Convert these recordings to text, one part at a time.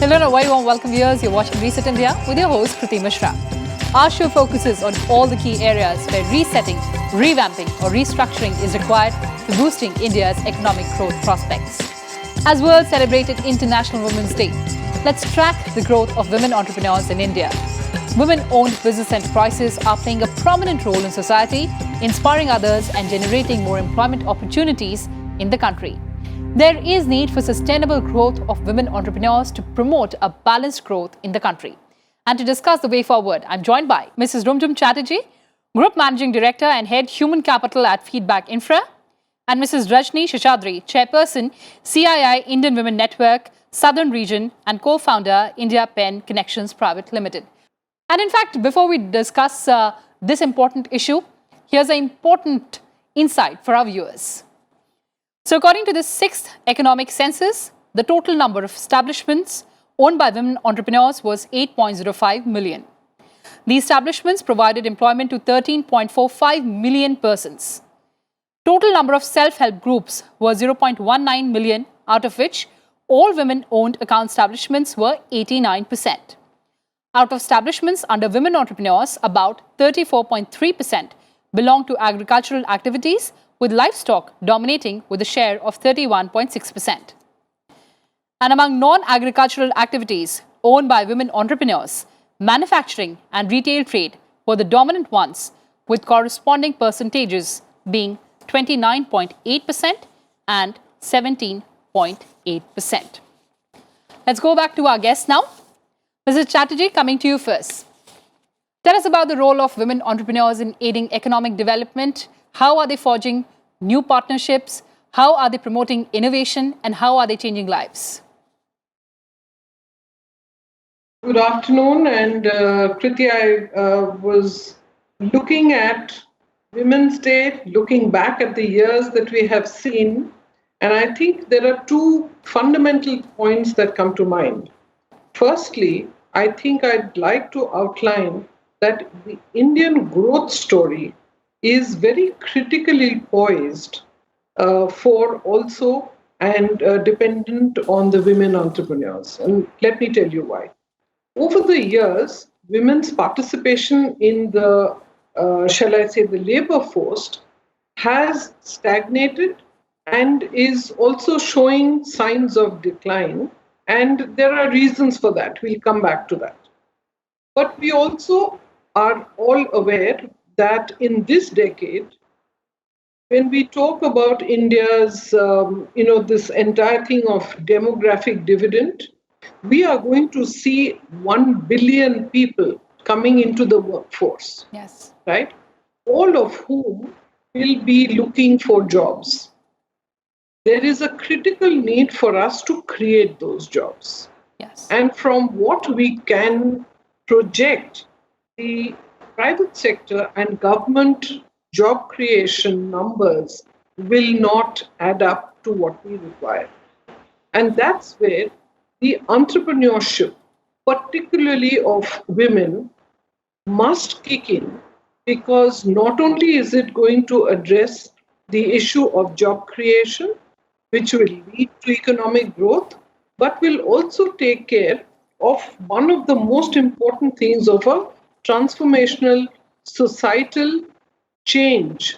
Hello and a very warm welcome viewers. You're watching Reset India with your host Kriti Mishra. Our show focuses on all the key areas where resetting, revamping or restructuring is required to boosting India's economic growth prospects. As world celebrated International Women's Day, let's track the growth of women entrepreneurs in India. Women-owned business enterprises are playing a prominent role in society, inspiring others and generating more employment opportunities in the country. There is need for sustainable growth of women entrepreneurs to promote a balanced growth in the country. And to discuss the way forward, I'm joined by Mrs. Rumjhum Chatterjee, Group Managing Director and Head Human Capital at Feedback INFRA, and Mrs. Rajani Seshadri, Chairperson, CII Indian Women Network, Southern Region and co-founder IndePenn Connections Private Limited. And in fact, before we discuss this important issue, here's an important insight for our viewers. So according to the 6th Economic Census, the total number of establishments owned by women entrepreneurs was 8.05 million. These establishments provided employment to 13.45 million persons. Total number of self-help groups was 0.19 million, out of which all women-owned account establishments were 89%. Out of establishments under women entrepreneurs, about 34.3% belong to agricultural activities, with livestock dominating with a share of 31.6%. And among non-agricultural activities owned by women entrepreneurs, manufacturing and retail trade were the dominant ones, with corresponding percentages being 29.8% and 17.8%. Let's go back to our guests now. Mrs. Chatterjee, coming to you first. Tell us about the role of women entrepreneurs in aiding economic development. How are they forging new partnerships? How are they promoting innovation? And how are they changing lives? Good afternoon. And Kriti, I was looking at Women's Day, looking back at the years that we have seen. And I think there are two fundamental points that come to mind. Firstly, I think I'd like to outline that the Indian growth story is very critically poised for also and dependent on the women entrepreneurs. And let me tell you why. Over the years, women's participation in the, shall I say, the labor force has stagnated and is also showing signs of decline. And there are reasons for that. We'll come back to that. But we also are all aware that in this decade, when we talk about India's, this entire thing of demographic dividend, we are going to see 1 billion people coming into the workforce. Yes. Right? All of whom will be looking for jobs. There is a critical need for us to create those jobs. Yes. And from what we can project, the private sector and government job creation numbers will not add up to what we require. And that's where the entrepreneurship, particularly of women, must kick in, because not only is it going to address the issue of job creation, which will lead to economic growth, but will also take care of one of the most important things of a transformational societal change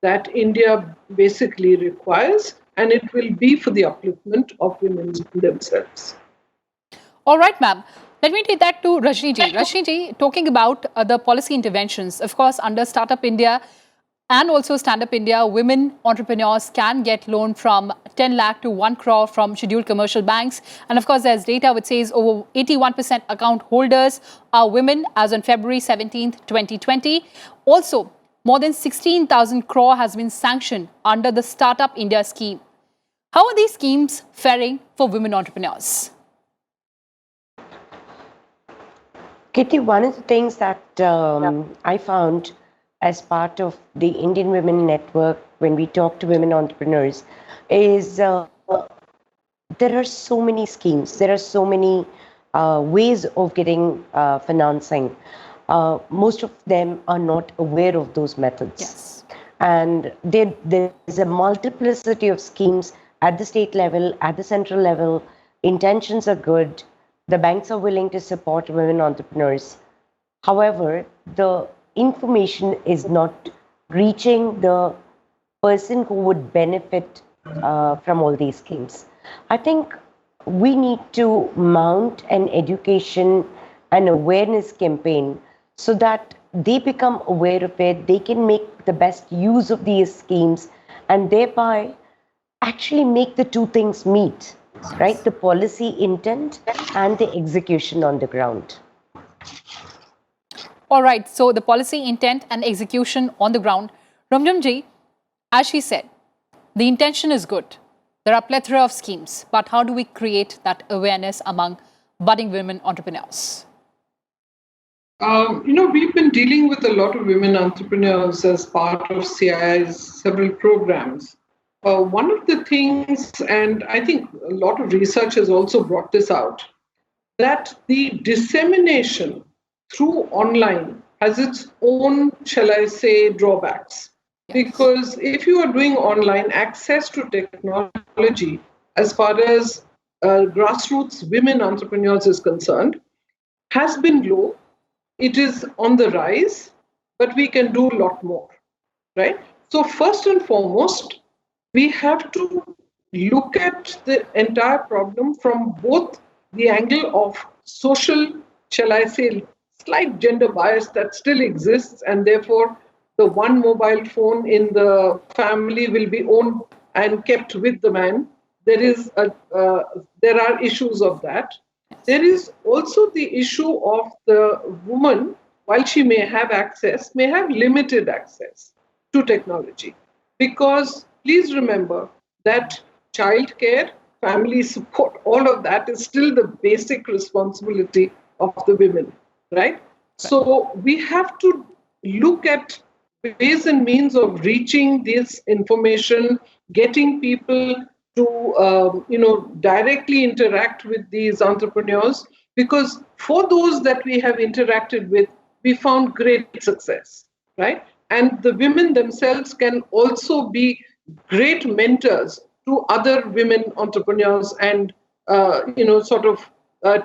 that India basically requires, and it will be for the upliftment of women themselves. All right, ma'am. Let me take that to Rajani ji. Rajani ji, talking about the policy interventions, of course, under Startup India and also Stand Up India, women entrepreneurs can get loan from 10 lakh to 1 crore from scheduled commercial banks. And of course, there's data which says over 81% account holders are women as on February 17th, 2020. Also, more than 16,000 crore has been sanctioned under the Startup India scheme. How are these schemes faring for women entrepreneurs? Kitty, one of the things that I found as part of the Indian Women Network when we talk to women entrepreneurs is there are so many schemes, there are so many ways of getting financing. Most of them are not aware of those methods. Yes. And there's a multiplicity of schemes at the state level, at the central level. Intentions are good, The banks are willing to support women entrepreneurs. However, the information is not reaching the person who would benefit from all these schemes. I think we need to mount an education and awareness campaign so that they become aware of it, they can make the best use of these schemes, and thereby actually make the two things meet, right? The policy intent and the execution on the ground. All right, so the policy intent and execution on the ground. Rumjhum ji, as she said, the intention is good. There are plethora of schemes, but how do we create that awareness among budding women entrepreneurs? We've been dealing with a lot of women entrepreneurs as part of CII's several programs. One of the things, and I think a lot of research has also brought this out, that the dissemination through online has its own, shall I say, drawbacks. Because if you are doing online, access to technology as far as grassroots women entrepreneurs is concerned has been low. It is on the rise, but we can do a lot more, right? So first and foremost, we have to look at the entire problem from both the angle of social, shall I say, slight gender bias that still exists, and therefore the one mobile phone in the family will be owned and kept with the man. There are issues of that. There is also the issue of the woman, while she may have access, may have limited access to technology. Because please remember that childcare, family support, all of that is still the basic responsibility of the women, right? So we have to look at ways and means of reaching this information, getting people to directly interact with these entrepreneurs, because for those that we have interacted with, we found great success, right? And the women themselves can also be great mentors to other women entrepreneurs and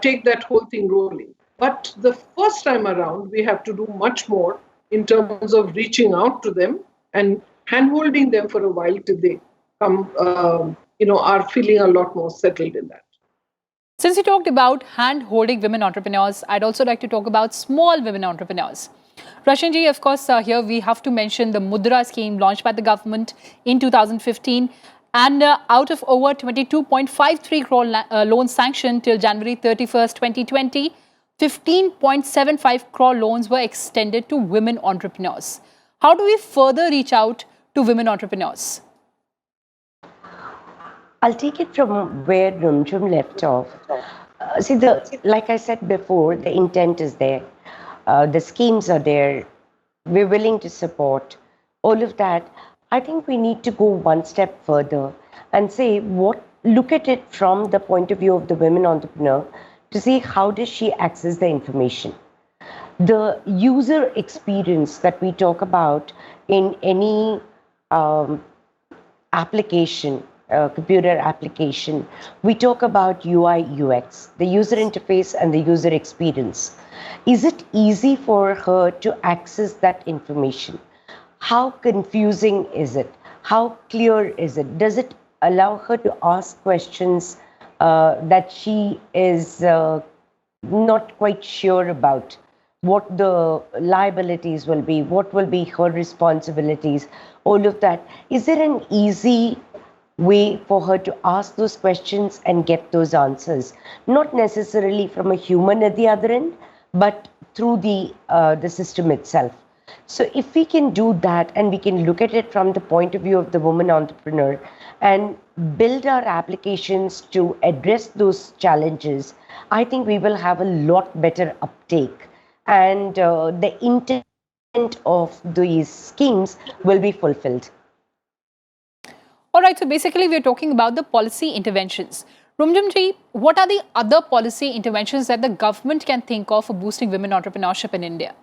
take that whole thing rolling. But the first time around, we have to do much more in terms of reaching out to them and handholding them for a while till they come, are feeling a lot more settled in that. Since you talked about hand-holding women entrepreneurs, I'd also like to talk about small women entrepreneurs. Rajani, of course, here we have to mention the Mudra scheme launched by the government in 2015. And out of over 22.53 crore loans sanctioned till January 31st, 2020, 15.75 crore loans were extended to women entrepreneurs. How do we further reach out to women entrepreneurs? I'll take it from where Rumjhum left off. Like I said before, the intent is there. The schemes are there. We're willing to support all of that. I think we need to go one step further and say, look at it from the point of view of the women entrepreneur to see how does she access the information. The user experience that we talk about in any application, computer application, we talk about UI, UX, the user interface and the user experience. Is it easy for her to access that information? How confusing is it? How clear is it? Does it allow her to ask questions that she is not quite sure about? What the liabilities will be? What will be her responsibilities? All of that. Is there an easy way for her to ask those questions and get those answers? Not necessarily from a human at the other end, but through the system itself. So if we can do that and we can look at it from the point of view of the woman entrepreneur and build our applications to address those challenges, I think we will have a lot better uptake, and the intent of these schemes will be fulfilled. All right, so basically we're talking about the policy interventions. Rumjhum ji, what are the other policy interventions that the government can think of for boosting women entrepreneurship in India?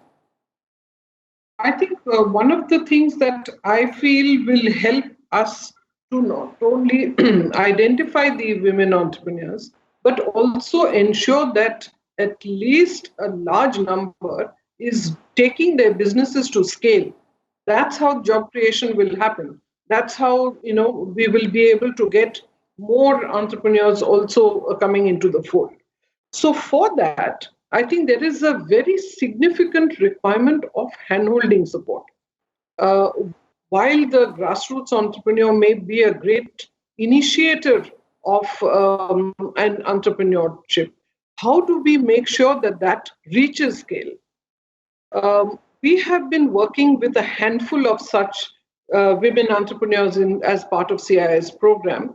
I think one of the things that I feel will help us to not only identify the women entrepreneurs, but also ensure that at least a large number is taking their businesses to scale. That's how job creation will happen. That's how we will be able to get more entrepreneurs also coming into the fold. So for that, I think there is a very significant requirement of handholding support. Uh, while the grassroots entrepreneur may be a great initiator of an entrepreneurship, how do we make sure that that reaches scale? We have been working with a handful of such women entrepreneurs as part of CIS program.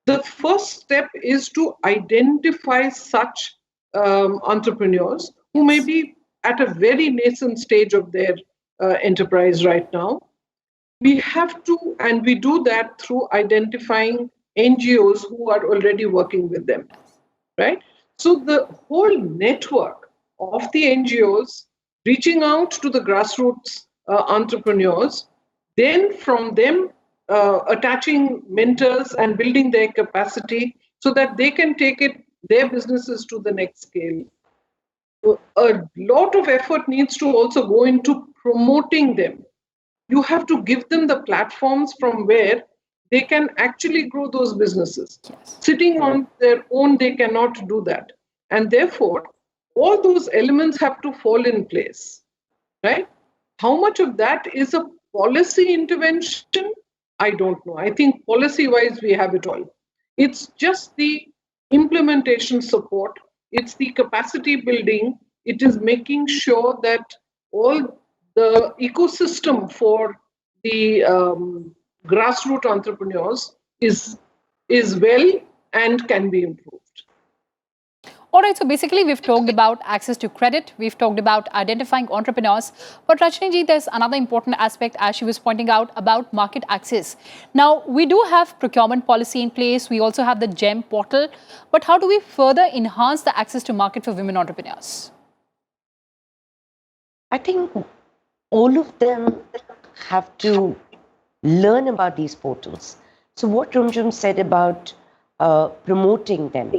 The first step is to identify such entrepreneurs who may be at a very nascent stage of their enterprise right now. We have to, and we do that through identifying NGOs who are already working with them, right? So the whole network of the NGOs reaching out to the grassroots entrepreneurs, then from them attaching mentors and building their capacity so that they can take their businesses to the next scale. A lot of effort needs to also go into promoting them. You have to give them the platforms from where they can actually grow those businesses. Yes. Sitting on their own, they cannot do that. And therefore, all those elements have to fall in place, right? How much of that is a policy intervention? I don't know. I think policy-wise, we have it all. It's just the implementation support. It's the capacity building. It is making sure that all the ecosystem for the grassroots entrepreneurs is well and can be improved. All right, so basically we've talked about access to credit, we've talked about identifying entrepreneurs, but Rajani ji, there's another important aspect, as she was pointing out, about market access. Now, we do have procurement policy in place, we also have the GEM portal, but how do we further enhance the access to market for women entrepreneurs? I think all of them have to learn about these portals. So what Rumjhum said about promoting them,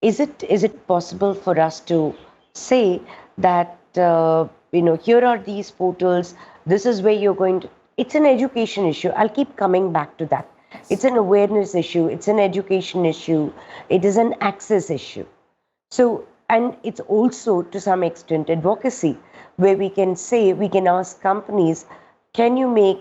is it possible for us to say that, here are these portals, this is where you're going to, it's an education issue. I'll keep coming back to that. It's an awareness issue, it's an education issue, it is an access issue. So, and it's also to some extent advocacy, where we can say, we can ask companies, can you make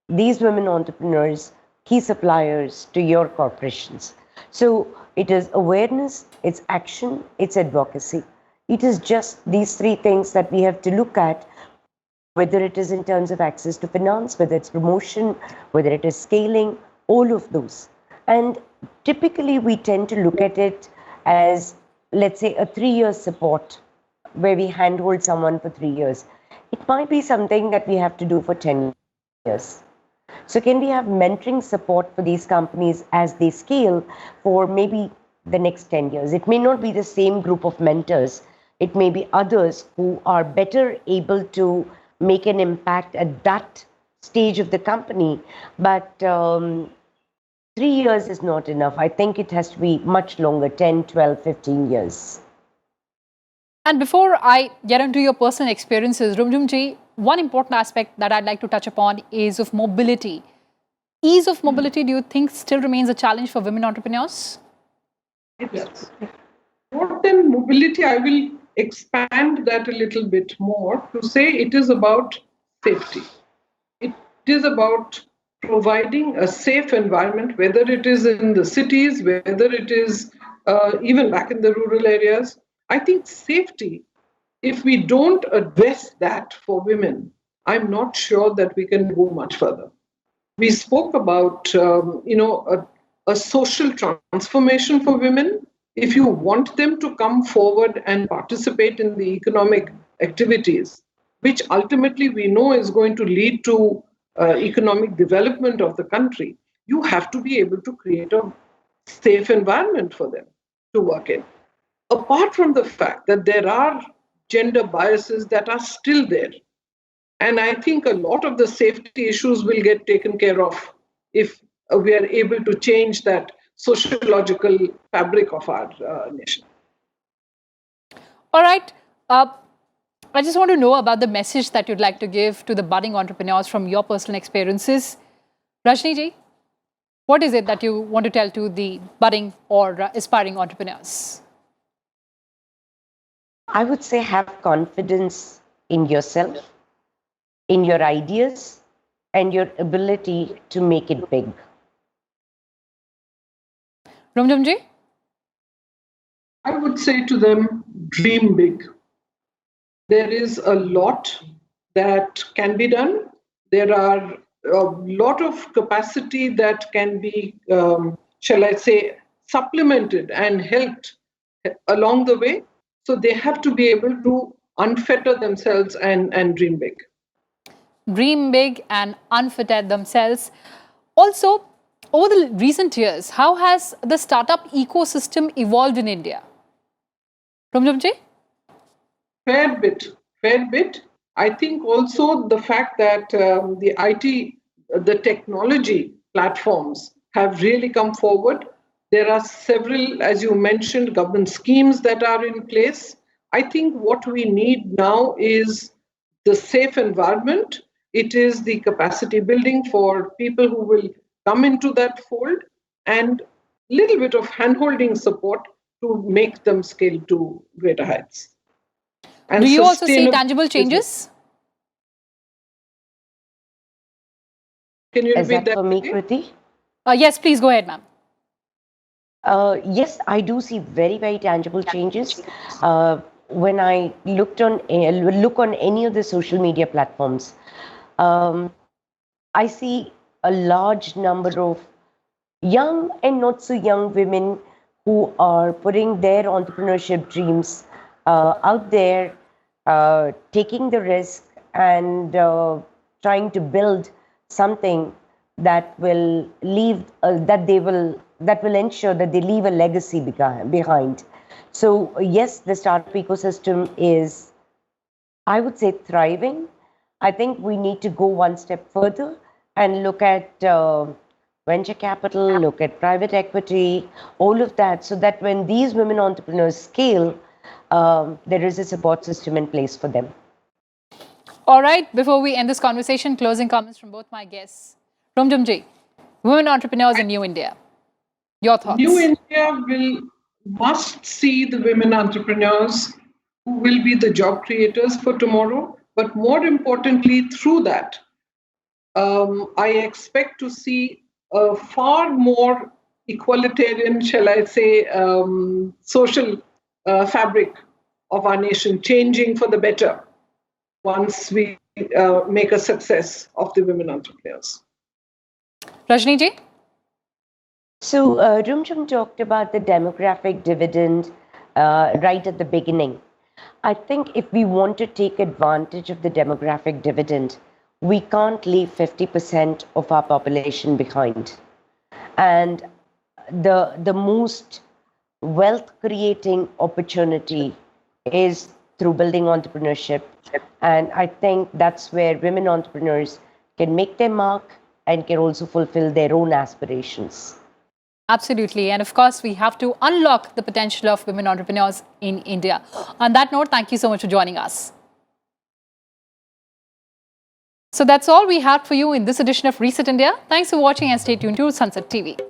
these women entrepreneurs key suppliers to your corporations? So it is awareness, it's action, it's advocacy. It is just these three things that we have to look at, whether it is in terms of access to finance, whether it's promotion, whether it is scaling, all of those. And typically we tend to look at it as, let's say, a 3-year support, where we handhold someone for 3 years. It might be something that we have to do for 10 years. So can we have mentoring support for these companies as they scale for maybe the next 10 years? It may not be the same group of mentors. It may be others who are better able to make an impact at that stage of the company. But 3 years is not enough. I think it has to be much longer, 10, 12, 15 years. And before I get into your personal experiences, Rumjhum ji, one important aspect that I'd like to touch upon is of mobility. Ease of mobility, do you think still remains a challenge for women entrepreneurs? Yes. More than mobility, I will expand that a little bit more to say it is about safety. It is about providing a safe environment, whether it is in the cities, whether it is even back in the rural areas. I think safety, if we don't address that for women, I'm not sure that we can go much further. We spoke about, a social transformation for women. If you want them to come forward and participate in the economic activities, which ultimately we know is going to lead to economic development of the country, you have to be able to create a safe environment for them to work in. Apart from the fact that there are gender biases that are still there. And I think a lot of the safety issues will get taken care of if we are able to change that sociological fabric of our nation. All right. I just want to know about the message that you'd like to give to the budding entrepreneurs from your personal experiences. Rajani ji, what is it that you want to tell to the budding or aspiring entrepreneurs? I would say have confidence in yourself, in your ideas, and your ability to make it big. Rumjhum ji? I would say to them, dream big. There is a lot that can be done. There are a lot of capacity that can be, shall I say, supplemented and helped along the way. So they have to be able to unfetter themselves and dream big. Dream big and unfetter themselves. Also, over the recent years, how has the startup ecosystem evolved in India? Rumjhum ji? Fair bit. I think also the fact that the IT, the technology platforms have really come forward. There are several, as you mentioned, government schemes that are in place. I think what we need now is the safe environment. It is the capacity building for people who will come into that fold and a little bit of hand-holding support to make them scale to greater heights. Do you also see tangible changes? Can you repeat that? Is that for me, Kriti? Yes, please go ahead, ma'am. Yes, I do see very, very tangible changes. When I look on any of the social media platforms, I see a large number of young and not so young women who are putting their entrepreneurship dreams out there, taking the risk and trying to build something that will leave that will ensure that they leave a legacy behind. So yes, the startup ecosystem is, I would say, thriving. I think we need to go one step further and look at venture capital, look at private equity, all of that, so that when these women entrepreneurs scale, there is a support system in place for them. All right, before we end this conversation, closing comments from both my guests. Rumjhum ji, women entrepreneurs in New India. Your thoughts? New India must see the women entrepreneurs who will be the job creators for tomorrow. But more importantly, through that, I expect to see a far more equalitarian, shall I say, social fabric of our nation changing for the better once we make a success of the women entrepreneurs. Rajani ji? So Rumjhum talked about the demographic dividend right at the beginning. I think if we want to take advantage of the demographic dividend, we can't leave 50% of our population behind. And the most wealth creating opportunity is through building entrepreneurship. And I think that's where women entrepreneurs can make their mark and can also fulfill their own aspirations. Absolutely. And of course, we have to unlock the potential of women entrepreneurs in India. On that note, thank you so much for joining us. So that's all we had for you in this edition of Reset India. Thanks for watching and stay tuned to Sunset TV.